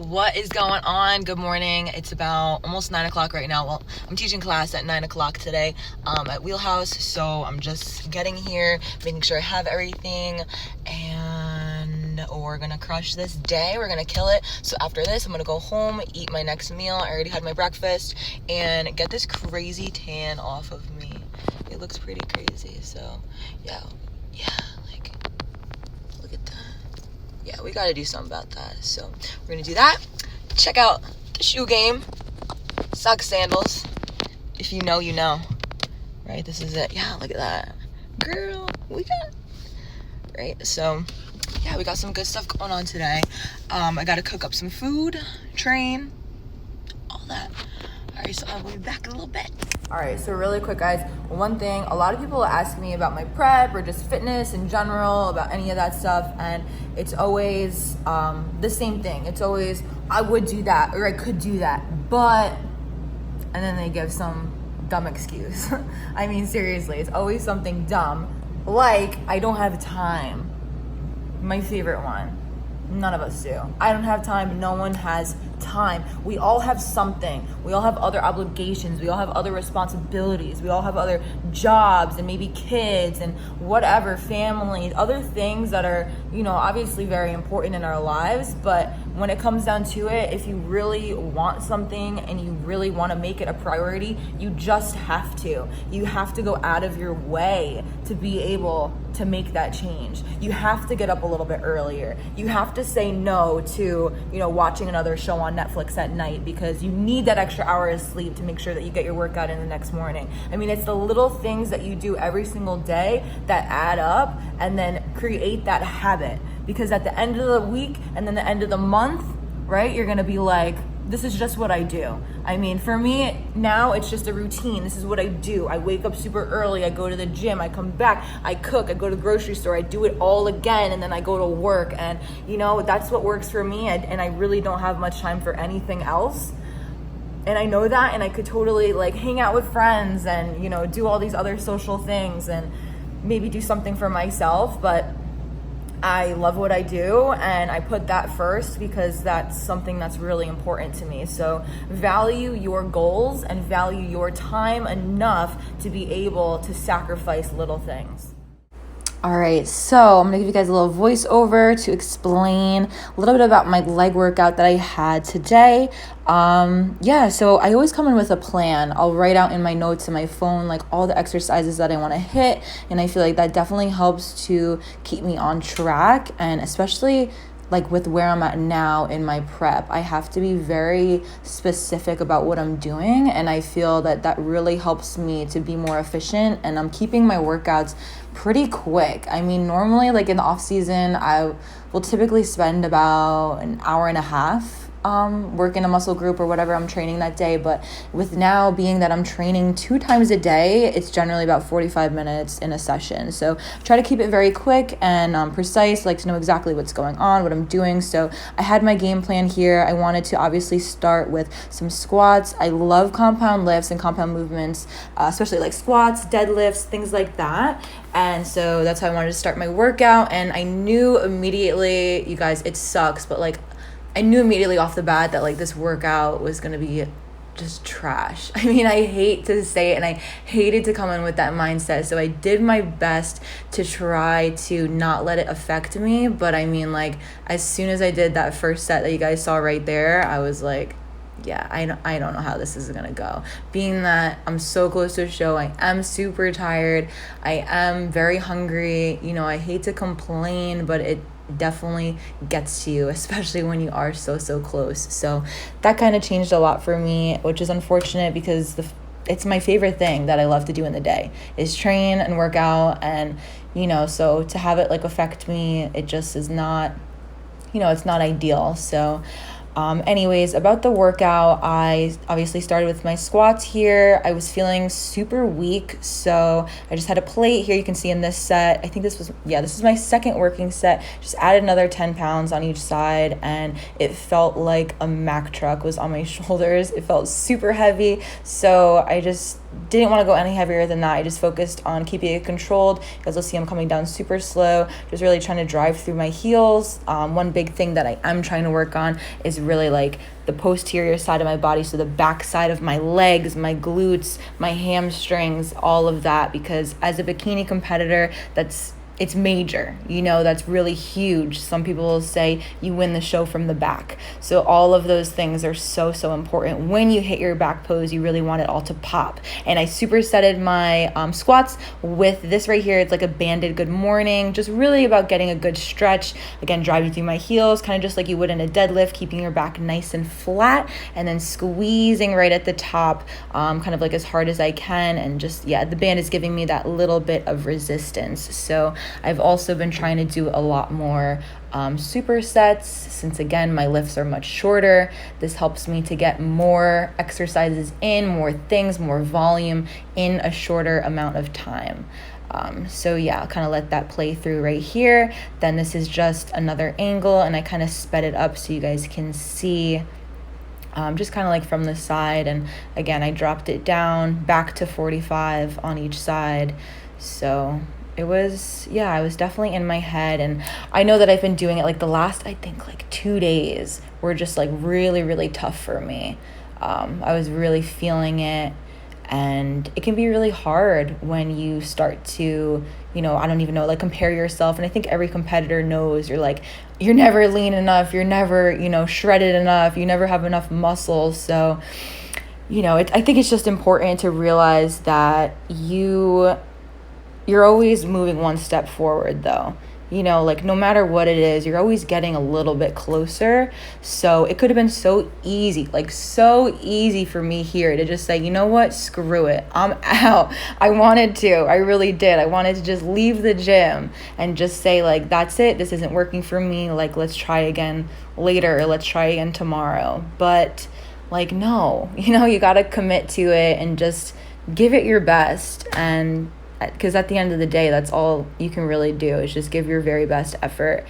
What is going on? Good morning. It's about almost 9 o'clock right now. Well, I'm teaching class at 9 o'clock today at Wheelhouse. So I'm just getting here, making sure I have everything, and we're going to crush this day. We're going to kill it. So after this, I'm going to go home, eat my next meal. I already had my breakfast, and get this crazy tan off of me. It looks pretty crazy. So yeah. Look at that. Yeah, we got to do something about that. So we're going to do that. Check out the shoe game. Sock sandals. If you know, you know. Right? This is it. Yeah, look at that. Girl, we got... Right? So, yeah, we got some good stuff going on today. I got to cook up some food, train, all that. All right, so I'll be back in a little bit. All right, so really quick, guys. One thing, a lot of people ask me about my prep or just fitness in general, about any of that stuff, and it's always the same thing. It's always, I would do that, or I could do that, but, and then they give some dumb excuse. I mean, seriously, it's always something dumb, like, I don't have time. My favorite one. None of us do. I don't have time. No one has time. We all have something. We all have other obligations. We all have other responsibilities. We all have other jobs and maybe kids and whatever, families, other things that are, obviously very important in our lives. But when it comes down to it, if you really want something and you really want to make it a priority, you just have to. You have to go out of your way to be able to make that change. You have to get up a little bit earlier. You have to say no to, watching another show on Netflix at night because you need that extra hour of sleep to make sure that you get your workout in the next morning. I mean, it's the little things that you do every single day that add up and then create that habit. Because at the end of the week and then the end of the month, right, you're gonna be like, this is just what I do. I mean, for me now, it's just a routine. This is what I do. I wake up super early. I go to the gym. I come back. I cook. I go to the grocery store. I do it all again, and then I go to work. And, that's what works for me. And I really don't have much time for anything else. And I know that, and I could totally, hang out with friends and, do all these other social things and maybe do something for myself. But I love what I do, and I put that first because that's something that's really important to me. So value your goals and value your time enough to be able to sacrifice little things. All right, so I'm gonna give you guys a little voiceover to explain a little bit about my leg workout that I had today. So I always come in with a plan. I'll write out in my notes in my phone, all the exercises that I wanna hit. And I feel like that definitely helps to keep me on track. And especially with where I'm at now in my prep, I have to be very specific about what I'm doing. And I feel that that really helps me to be more efficient. And I'm keeping my workouts pretty quick. I mean, normally in the off season, I will typically spend about an hour and a half working a muscle group or whatever I'm training that day. But with now being that I'm training 2 times a day, it's generally about 45 minutes in a session. So try to keep it very quick and precise, to know exactly what's going on, what I'm doing. So I had my game plan here. I wanted to obviously start with some squats. I love compound lifts and compound movements, especially squats, deadlifts, things like that. And so that's how I wanted to start my workout. And I knew immediately, you guys, it sucks, but I knew immediately off the bat that this workout was going to be just trash. I mean, I hate to say it, and I hated to come in with that mindset. So I did my best to try to not let it affect me. But I mean, as soon as I did that first set that you guys saw right there, I was like, yeah, I don't know how this is going to go. Being that I'm so close to a show, I am super tired. I am very hungry. I hate to complain, but it definitely gets to you, especially when you are so close. So that kind of changed a lot for me, which is unfortunate because it's my favorite thing that I love to do in the day is train and work out. And, so to have it affect me, it just is not, it's not ideal. So anyways, about the workout, I obviously started with my squats here. I was feeling super weak, so I just had a plate here. You can see in this set, I think this is my second working set. Just added another 10 pounds on each side, and it felt like a Mack truck was on my shoulders. It felt super heavy, so I just didn't want to go any heavier than that. I just focused on keeping it controlled. As you'll see, I'm coming down super slow, just really trying to drive through my heels. One big thing that I am trying to work on is is really like the posterior side of my body, so the back side of my legs, my glutes, my hamstrings, all of that, because as a bikini competitor, it's major, that's really huge. Some people will say you win the show from the back. So all of those things are so, so important. When you hit your back pose, you really want it all to pop. And I supersetted my squats with this right here. It's like a banded good morning, just really about getting a good stretch. Again, driving through my heels, kind of just like you would in a deadlift, keeping your back nice and flat, and then squeezing right at the top, kind of like as hard as I can. And just, the band is giving me that little bit of resistance. So I've also been trying to do a lot more supersets, since again my lifts are much shorter. This helps me to get more exercises in, more things, more volume in a shorter amount of time. So I'll kind of let that play through right here. Then this is just another angle, and I kind of sped it up so you guys can see just kind of like from the side. And again, I dropped it down back to 45 on each side. So it was, I was definitely in my head. And I know that I've been doing it like the last, I think like 2 days were just like really, really tough for me. I was really feeling it. And it can be really hard when you start to, I don't even know, like compare yourself. And I think every competitor knows you're never lean enough. You're never, shredded enough. You never have enough muscles. So, I think it's just important to realize that you're always moving one step forward though. No matter what it is, you're always getting a little bit closer. So it could have been so easy for me here to just say, you know what, screw it, I'm out. I really did. I wanted to just leave the gym and just say like, that's it, this isn't working for me. Like, let's try again later, or let's try again tomorrow. But like, no, you got to commit to it and just give it your best. And because at the end of the day, that's all you can really do, is just give your very best effort.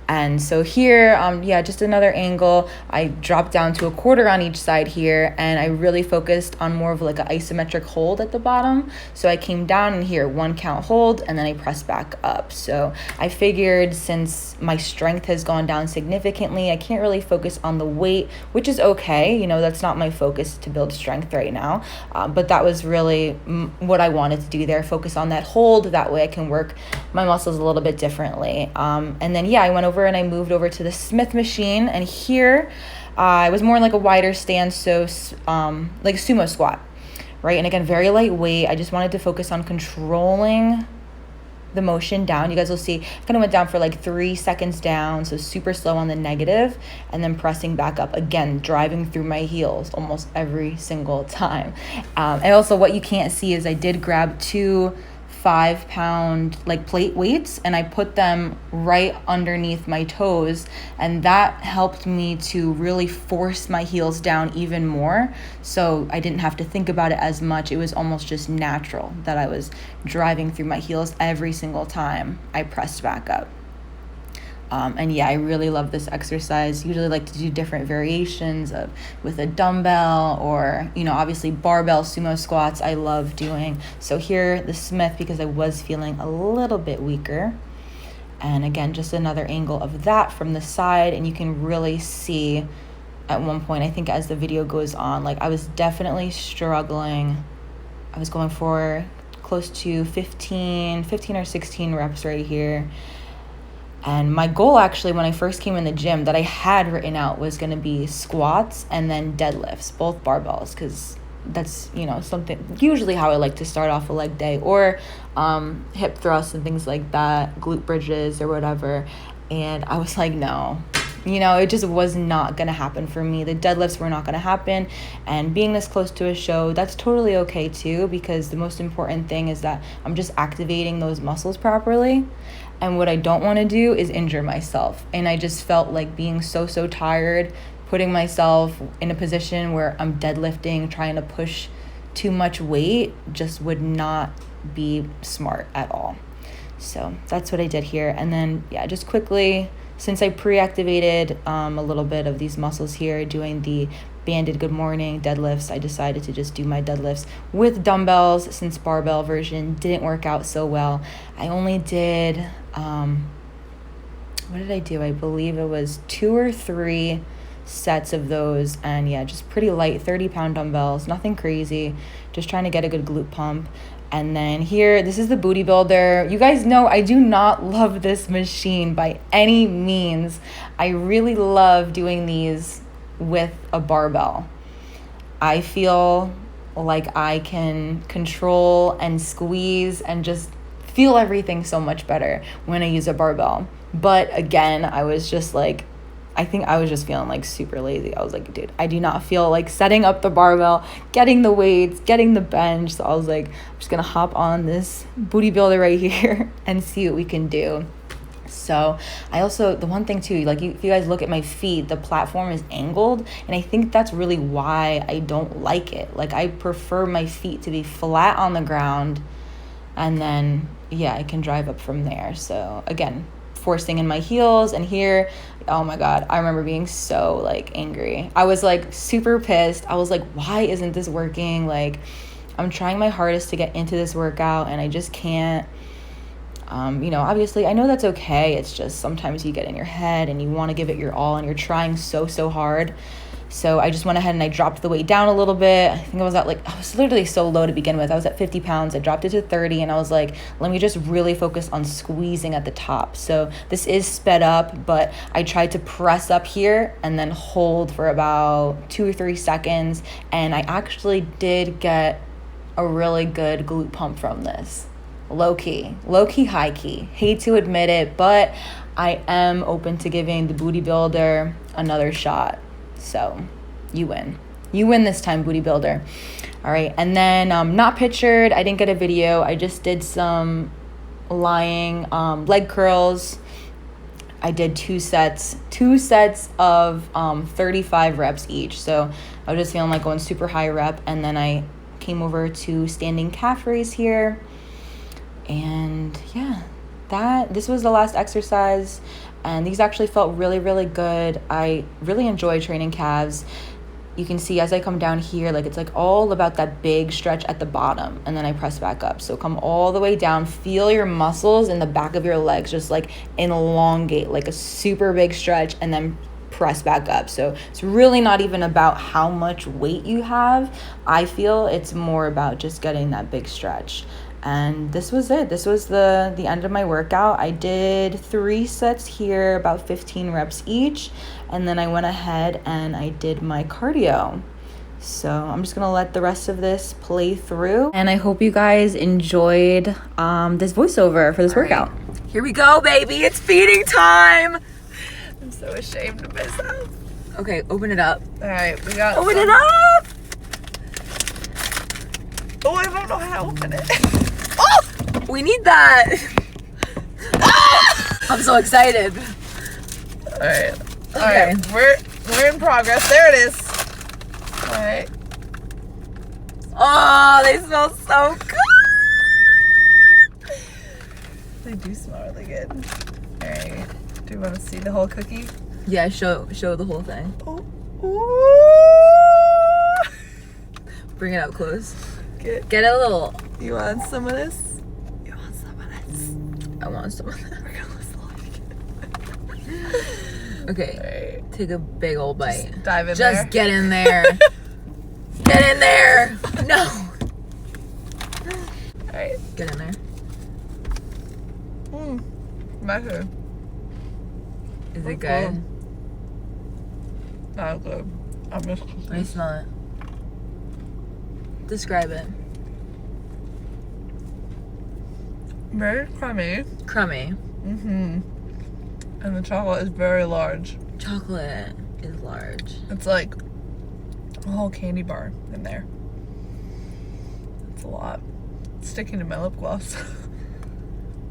And so here, just another angle. I dropped down to a quarter on each side here, and I really focused on more of like an isometric hold at the bottom. So I came down and here, 1 count hold, and then I pressed back up. So I figured since my strength has gone down significantly, I can't really focus on the weight, which is okay. That's not my focus to build strength right now. But that was really what I wanted to do there, focus on that hold. That way I can work my muscles a little bit differently. And then, I went over and I moved over to the Smith machine, and here I was more in like a wider stance, so like a sumo squat, right? And again, very lightweight. I just wanted to focus on controlling the motion down. You guys will see, I kind of went down for like 3 seconds down, so super slow on the negative, and then pressing back up again, driving through my heels almost every single time. And also what you can't see is I did grab 2 5-pound like plate weights, and I put them right underneath my toes, and that helped me to really force my heels down even more, so I didn't have to think about it as much. It was almost just natural that I was driving through my heels every single time I pressed back up. And I really love this exercise. Usually like to do different variations with a dumbbell, or, obviously barbell sumo squats I love doing. So here, the Smith, because I was feeling a little bit weaker. And again, just another angle of that from the side. And you can really see at one point, I think as the video goes on, like I was definitely struggling. I was going for close to 15 or 16 reps right here. And my goal actually when I first came in the gym that I had written out was going to be squats and then deadlifts, both barbells, because that's, something usually how I like to start off a leg day, or hip thrusts and things like that, glute bridges or whatever. And I was like, no, it just was not going to happen for me. The deadlifts were not going to happen. And being this close to a show, that's totally okay too, because the most important thing is that I'm just activating those muscles properly. And what I don't want to do is injure myself. And I just felt like being so tired, putting myself in a position where I'm deadlifting, trying to push too much weight, just would not be smart at all. So that's what I did here. And then, just quickly, since I pre-activated a little bit of these muscles here doing the banded good morning deadlifts, I decided to just do my deadlifts with dumbbells, since barbell version didn't work out so well. I only did, what did I do? I believe it was 2 or 3 sets of those. And yeah, just pretty light 30-pound dumbbells, nothing crazy, just trying to get a good glute pump. And then here, this is the Booty Builder. You guys know I do not love this machine by any means. I really love doing these with a barbell. I feel like I can control and squeeze and just feel everything so much better when I use a barbell. But again, I was just like, I think I was just feeling like super lazy. I was like, dude, I do not feel like setting up the barbell, getting the weights, getting the bench. So I was like, I'm just gonna hop on this Booty Builder right here and see what we can do. So I also, the one thing too, like if you guys look at my feet, the platform is angled, and I think that's really why I don't like it. Like I prefer my feet to be flat on the ground, and then yeah, I can drive up from there. So again, forcing in my heels, and here, oh my god, I remember being so like angry. I was like super pissed. I was like, why isn't this working? Like I'm trying my hardest to get into this workout and I just can't. Obviously I know that's okay. It's just sometimes you get in your head and you want to give it your all and you're trying so hard. So I just went ahead and I dropped the weight down a little bit. I think I was literally so low to begin with. I was at 50 pounds. I dropped it to 30 and I was like, let me just really focus on squeezing at the top. So this is sped up, but I tried to press up here and then hold for about 2 or 3 seconds. And I actually did get a really good glute pump from this. Low key, high key. Hate to admit it, but I am open to giving the Booty Builder another shot. So you win this time, Booty Builder. All right, and then not pictured, I didn't get a video. I just did some lying leg curls. I did 2 sets of 35 reps each. So I was just feeling like going super high rep, and then I came over to standing calf raise here. And yeah, this was the last exercise, and these actually felt really good. I really enjoy training calves. You can see as I come down here, like it's like all about that big stretch at the bottom, and then I press back up. So come all the way down, feel your muscles in the back of your legs just like elongate, like a super big stretch, and then press back up. So it's really not even about how much weight you have. I feel it's more about just getting that big stretch. And this was it. This was the end of my workout. I did 3 sets here, about 15 reps each. And then I went ahead and I did my cardio. So I'm just going to let the rest of this play through. And I hope you guys enjoyed this voiceover for this workout. Here we go, baby. It's feeding time. I'm so ashamed of myself. Okay, open it up. All right, we got Open it up. Oh, I don't know how to open it. Oh, we need that. I'm so excited. All right. All right. We're in progress. There it is. All right. Oh, they smell so good. They do smell really good. All right. Do you want to see the whole cookie? Yeah, show the whole thing. Oh. Bring it up close. Get a little. You want some of this? You want some of this? I want some of that. We're gonna listen. Okay. Right. Take a big old bite. Just dive in there. Just get in there. Get in there. No. All right. Get in there. Matter. Is it good? Not good. I miss cookies. Let me smell it. Describe it. Very crummy. Crummy. And the chocolate is very large. Chocolate is large. It's like a whole candy bar in there. It's a lot. It's sticking to my lip gloss.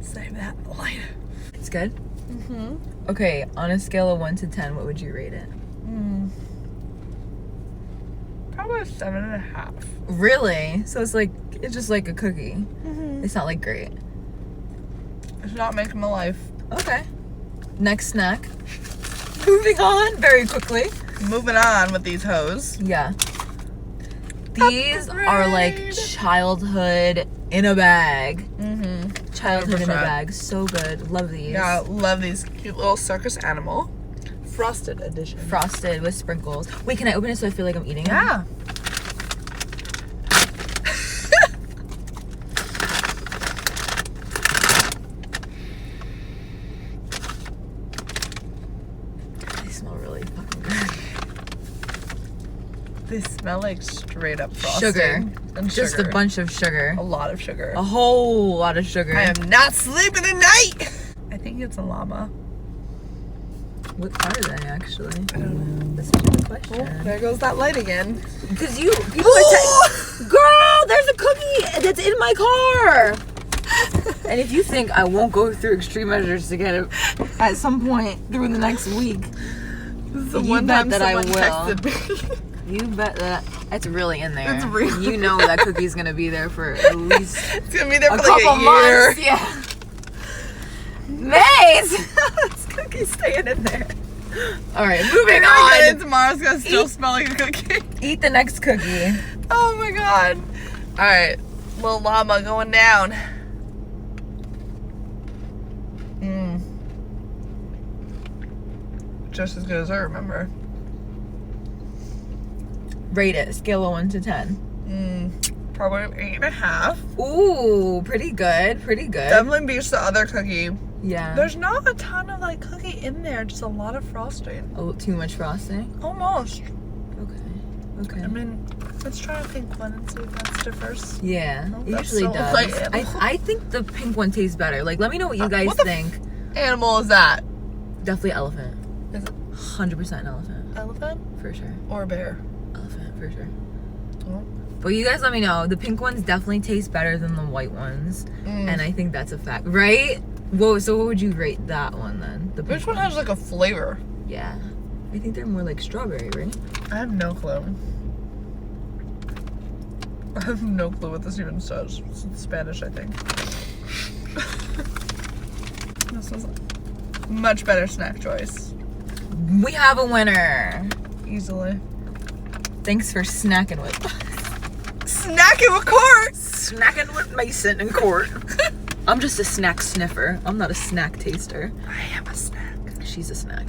Save that later. It's good? Okay, on a scale of 1 to 10, what would you rate it? Probably a 7.5. Really? So it's just like a cookie. It's not like great. It's not making my life. Okay. Next snack. Moving on very quickly. Moving on with these hoes. Yeah. These are like childhood in a bag. Childhood in a bag. So good. Love these. Yeah, love these cute little circus animal frosted edition. Frosted with sprinkles. Wait, can I open it so I feel like I'm eating it? Yeah. They smell really fucking good. They smell like straight up frosting. Sugar. And Just sugar. a bunch of sugar. A lot of sugar. A whole lot of sugar. I am not sleeping tonight. I think it's a llama. What are they actually? I don't know. That's a good question. Oh, there goes that light again. Because people are girl, there's a cookie that's in my car. And if you think I won't go through extreme measures to get it at some point through the next week, This is the You one bet time that I someone will. texted me. you bet that it's really in there. It's real. You know that cookie's gonna be there for at least It's gonna be there a for like couple a year. months. Yeah. Maze! This cookie's staying in there. All right, moving And on. tomorrow's gonna still Eat- smell like a cookie. Eat the next cookie. Oh my god. Alright, little llama going down. Just as good as I remember. Rate it. Scale of 1 to 10. Probably an 8.5. Ooh, pretty good. Pretty good. Definitely beats the other cookie. Yeah. There's not a ton of like cookie in there, just a lot of frosting. Oh, too much frosting. Almost. Okay. I mean, let's try a pink one and see if that differs. Yeah, Oh, it that's usually so does. light. I think the pink one tastes better. Like, let me know what you guys what the think. Animal is that? Definitely elephant. Is it 100% elephant. elephant For sure. or bear? Elephant, for sure. Oh. But you guys let me know. The pink ones definitely taste better than the white ones. And I think that's a fact. Right? Whoa, so what would you rate that one then? The pink Which one has like a flavor? Yeah. I think they're more like strawberry, right? I have no clue. I have no clue what this even says. It's in Spanish, I think. This was a much better snack choice. We have a winner. Easily. Thanks for snacking with Snacking with Court! Snacking with Mason and Court. I'm just a snack sniffer. I'm not a snack taster. I am a snack. She's a snack.